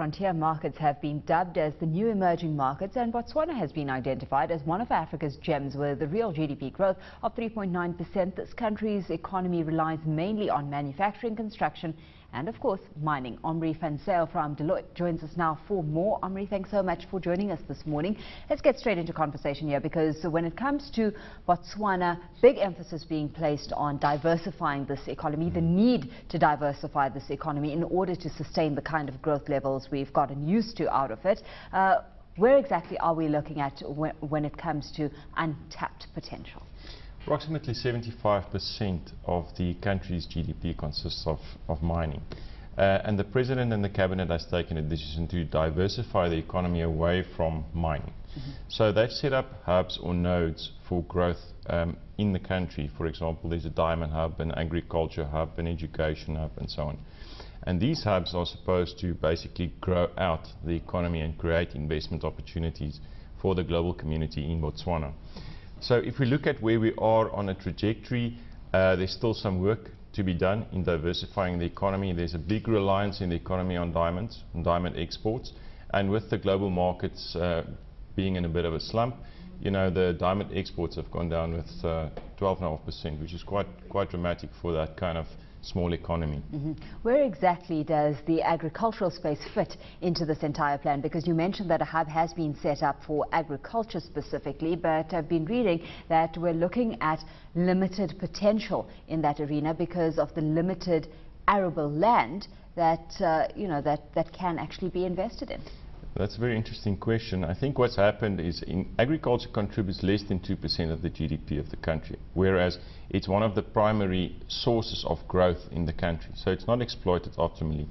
Frontier markets have been dubbed as the new emerging markets, and Botswana has been identified as one of Africa's gems with a real GDP growth of 3.9%. This country's economy relies mainly on manufacturing, construction and, of course, mining. Omri Fanseo from Deloitte joins us now for more. Omri, thanks so much for joining us this morning. Let's get straight into conversation here, because when it comes to Botswana, big emphasis being placed on diversifying this economy, the need to diversify this economy in order to sustain the kind of growth levels we've gotten used to out of it. Where exactly are we looking at when it comes to untapped potential? Approximately 75% of the country's GDP consists of mining. And the President and the Cabinet has taken a decision to diversify the economy away from mining. So they've set up hubs or nodes for growth in the country. For example, there's a diamond hub, an agriculture hub, an education hub, and so on. And these hubs are supposed to basically grow out the economy and create investment opportunities for the global community in Botswana. So if we look at where we are on a trajectory, there's still some work to be done in diversifying the economy. There's a big reliance in the economy on diamonds, on diamond exports, and with the global markets being in a bit of a slump, you know, the diamond exports have gone down with 12.5%, which is quite dramatic for that kind of small economy. Where exactly does the agricultural space fit into this entire plan? Because you mentioned that a hub has been set up for agriculture specifically, but I've been reading that we're looking at limited potential in that arena because of the limited arable land that that can actually be invested in. That's a very interesting question. I think what's happened is agriculture contributes less than 2% of the GDP of the country, whereas it's one of the primary sources of growth in the country. So it's not exploited optimally.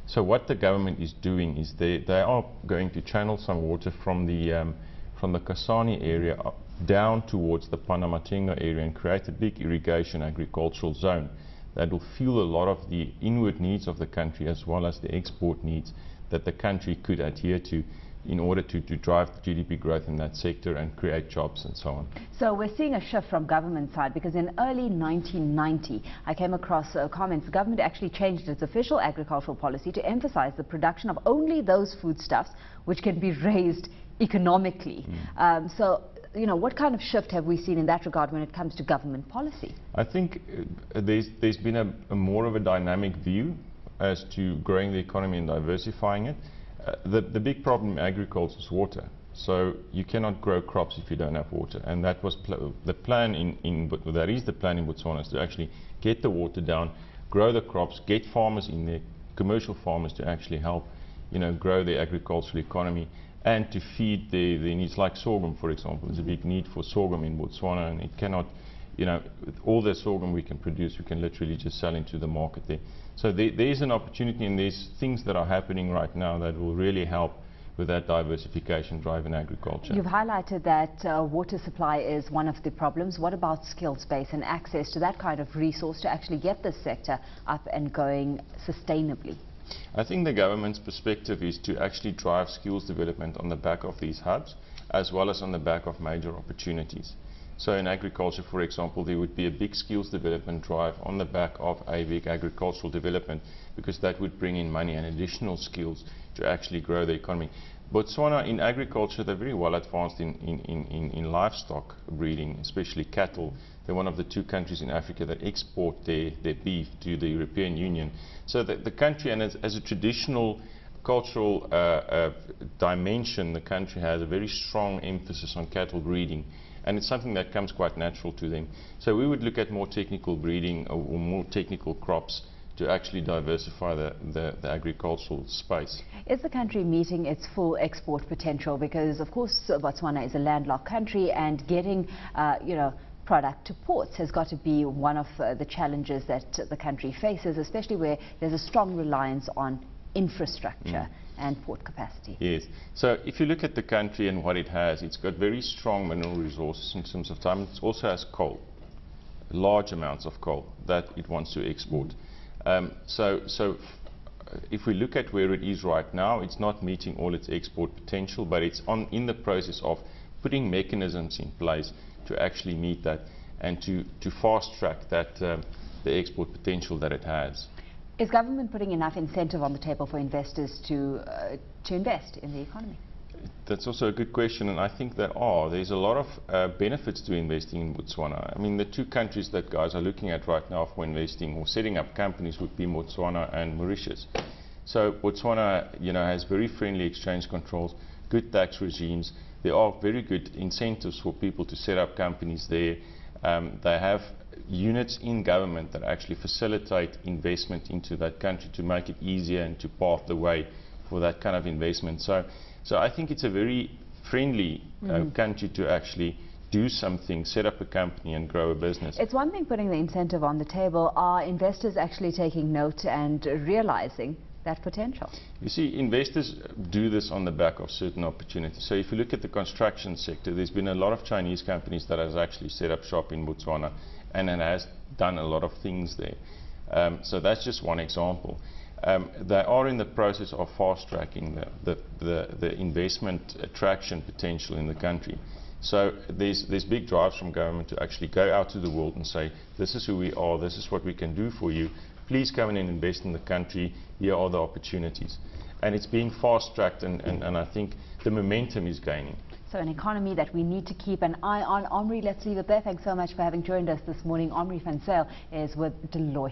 So what the government is doing is they are going to channel some water from the Kasane area down towards the Panamatenga area and create a big irrigation agricultural zone that will fuel a lot of the inward needs of the country as well as the export needs that the country could adhere to in order to drive the GDP growth in that sector and create jobs and so on. So we're seeing a shift from government side, because in early 1990 I came across comments. The government actually changed its official agricultural policy to emphasize the production of only those foodstuffs which can be raised economically. So, you know, what kind of shift have we seen in that regard when it comes to government policy? I think there's been a more of a dynamic view as to growing the economy and diversifying it. The big problem in agriculture is water. So you cannot grow crops if you don't have water, and that was the plan in Botswana, is to actually get the water down, grow the crops, get farmers in there, commercial farmers, to actually help, you know, grow the agricultural economy and to feed the needs, like sorghum, for example. There's a big need for sorghum in Botswana, and it cannot, you know, all the sorghum we can produce, we can literally just sell into the market there. So there's an opportunity, and there's things that are happening right now that will really help with that diversification drive in agriculture. You've highlighted that water supply is one of the problems. What about skills base and access to that kind of resource to actually get this sector up and going sustainably? I think the government's perspective is to actually drive skills development on the back of these hubs, as well as on the back of major opportunities. So in agriculture, for example, there would be a big skills development drive on the back of a big agricultural development, because that would bring in money and additional skills to actually grow the economy. Botswana, in agriculture, they're very well advanced in livestock breeding, especially cattle. They're one of the 2 countries in Africa that export their beef to the European Union. So the country, and as a traditional cultural dimension, the country has a very strong emphasis on cattle breeding. And it's something that comes quite natural to them. So we would look at more technical breeding or more technical crops to actually diversify the agricultural space. Is the country meeting its full export potential? Because, of course, Botswana is a landlocked country, and getting product to ports has got to be one of the challenges that the country faces, especially where there's a strong reliance on infrastructure and port capacity. Yes. So if you look at the country and what it has, it's got very strong mineral resources in terms of time. It also has coal, large amounts of coal that it wants to export. So if we look at where it is right now, it's not meeting all its export potential, but it's in the process of putting mechanisms in place to actually meet that and to fast track that the export potential that it has. Is government putting enough incentive on the table for investors to invest in the economy? That's also a good question, and I think there are. There's a lot of benefits to investing in Botswana. I mean, the two countries that guys are looking at right now for investing or setting up companies would be Botswana and Mauritius. So Botswana, has very friendly exchange controls, good tax regimes. There are very good incentives for people to set up companies there. They have units in government that actually facilitate investment into that country to make it easier and to pave the way for that kind of investment. So I think it's a very friendly country to actually do something, set up a company and grow a business. It's one thing putting the incentive on the table. Are investors actually taking note and realizing that potential? You see, investors do this on the back of certain opportunities. So if you look at the construction sector, there's been a lot of Chinese companies that has actually set up shop in Botswana and it has done a lot of things there. So that's just one example. They are in the process of fast-tracking the investment attraction potential in the country. So there's big drives from government to actually go out to the world and say, this is who we are, this is what we can do for you. Please come in and invest in the country, here are the opportunities. And it's being fast-tracked, and I think the momentum is gaining. So an economy that we need to keep an eye on. Omri, let's leave it there. Thanks so much for having joined us this morning. Omri van Zyl is with Deloitte.